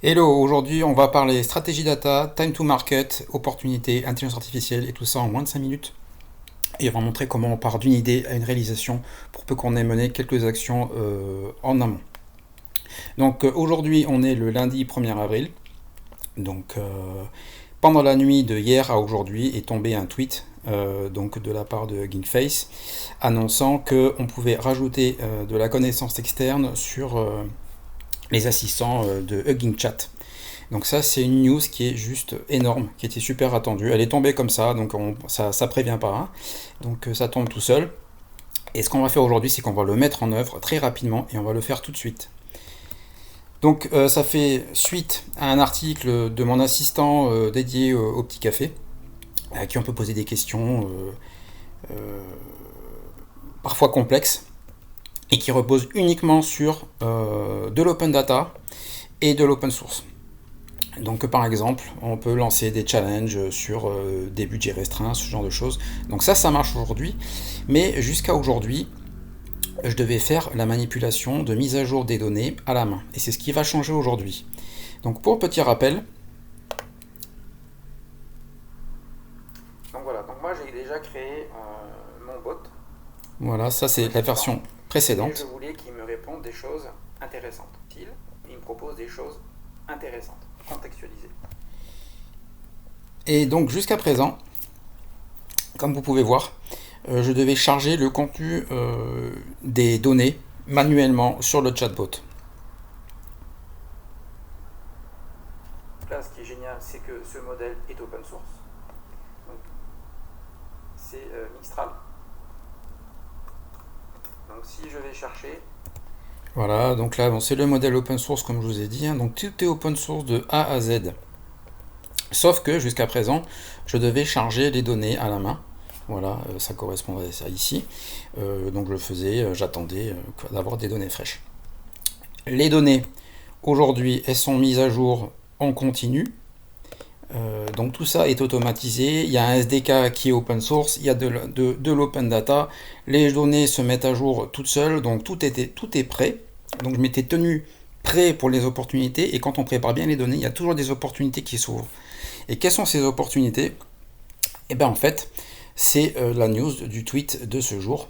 Hello, aujourd'hui on va parler stratégie data, time to market, opportunité, intelligence artificielle et tout ça en moins de 5 minutes. Et on va montrer comment on part d'une idée à une réalisation pour peu qu'on ait mené quelques actions en amont. Donc aujourd'hui on est le lundi 1er avril. Donc pendant la nuit de hier à aujourd'hui est tombé un tweet donc de la part de Geekface annonçant qu'on pouvait rajouter de la connaissance externe sur les assistants de Hugging Chat. Donc ça c'est une news qui est juste énorme, qui était super attendue. Elle est tombée comme ça, donc ça prévient pas. Hein. Donc ça tombe tout seul. Et ce qu'on va faire aujourd'hui, c'est qu'on va le mettre en œuvre très rapidement et on va le faire tout de suite. Donc ça fait suite à un article de mon assistant dédié au petit café, à qui on peut poser des questions parfois complexes et qui repose uniquement sur de l'open data et de l'open source. Donc par exemple, on peut lancer des challenges sur des budgets restreints, ce genre de choses. Donc ça marche aujourd'hui. Mais jusqu'à aujourd'hui, je devais faire la manipulation de mise à jour des données à la main. Et c'est ce qui va changer aujourd'hui. Donc pour petit rappel. Donc voilà, donc moi j'ai déjà créé mon bot. Voilà, ça c'est la version précédente. Et je voulais qu'il me réponde des choses intéressantes. Il me propose des choses intéressantes, contextualisées. Et donc jusqu'à présent, comme vous pouvez voir, je devais charger le contenu des données manuellement sur le chatbot. Là, ce qui est génial, c'est que ce modèle est open source. C'est Mistral. Donc si je vais chercher... Voilà, donc là, bon, c'est le modèle open source comme je vous ai dit. Hein, donc tout est open source de A à Z. Sauf que jusqu'à présent, je devais charger les données à la main. Voilà, ça correspondrait à ça ici. Donc je le faisais, j'attendais d'avoir des données fraîches. Les données, aujourd'hui, elles sont mises à jour en continu. Donc tout ça est automatisé. Il y a un SDK qui est open source, il y a de l'open data. Les données se mettent à jour toutes seules, donc tout est prêt. Donc je m'étais tenu prêt pour les opportunités. Et quand on prépare bien les données, il y a toujours des opportunités qui s'ouvrent. Et quelles sont ces opportunités? Eh bien en fait, c'est la news du tweet de ce jour.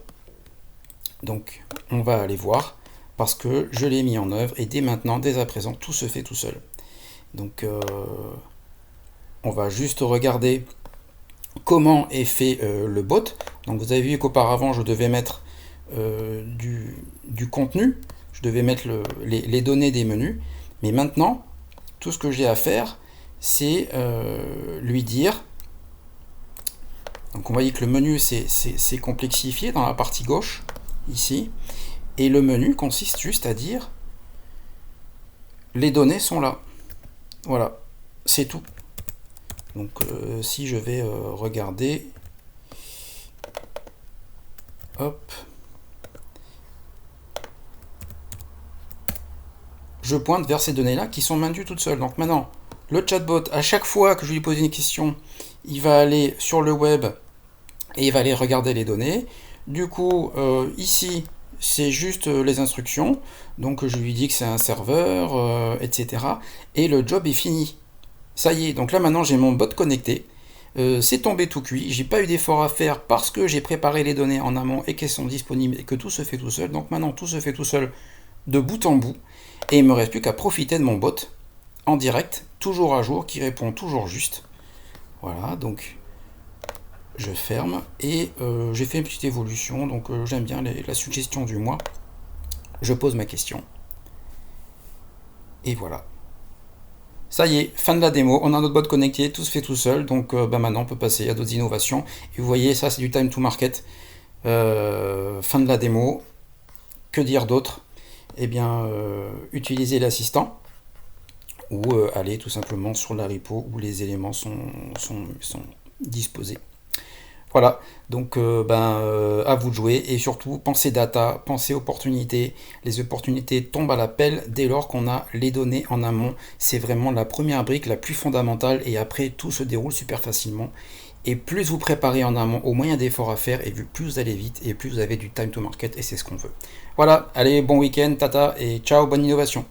Donc on va aller voir parce que je l'ai mis en œuvre et dès maintenant, dès à présent, tout se fait tout seul. Donc on va juste regarder comment est fait le bot. Donc vous avez vu qu'auparavant je devais mettre du contenu, je devais mettre les données des menus, mais maintenant tout ce que j'ai à faire c'est lui dire. Donc on voit que le menu c'est complexifié dans la partie gauche ici, et le menu consiste juste à dire les données sont là. Voilà, c'est tout. Donc si je vais regarder, hop, je pointe vers ces données là qui sont maintenues toutes seules. Donc maintenant, le chatbot, à chaque fois que je lui pose une question, il va aller sur le web et il va aller regarder les données. Du coup, ici, c'est juste les instructions. Donc je lui dis que c'est un serveur, etc. Et le job est fini. Ça y est, donc là maintenant j'ai mon bot connecté. C'est tombé tout cuit. J'ai pas eu d'effort à faire parce que j'ai préparé les données en amont et qu'elles sont disponibles et que tout se fait tout seul. Donc maintenant tout se fait tout seul de bout en bout. Et il me reste plus qu'à profiter de mon bot en direct, toujours à jour, qui répond toujours juste. Voilà, donc je ferme et j'ai fait une petite évolution. Donc j'aime bien la suggestion du mois. Je pose ma question. Et voilà. Ça y est, fin de la démo, on a notre bot connecté, tout se fait tout seul, donc maintenant on peut passer à d'autres innovations. Et vous voyez, ça c'est du time to market. Fin de la démo, que dire d'autre? Eh bien, utiliser l'assistant, ou aller tout simplement sur la repo où les éléments sont disposés. Voilà, donc à vous de jouer et surtout pensez data, pensez opportunité. Les opportunités tombent à l'appel dès lors qu'on a les données en amont. C'est vraiment la première brique la plus fondamentale et après tout se déroule super facilement. Et plus vous préparez en amont au moyen d'efforts à faire et plus vous allez vite et plus vous avez du time to market et c'est ce qu'on veut. Voilà, allez bon week-end, tata et ciao, bonne innovation.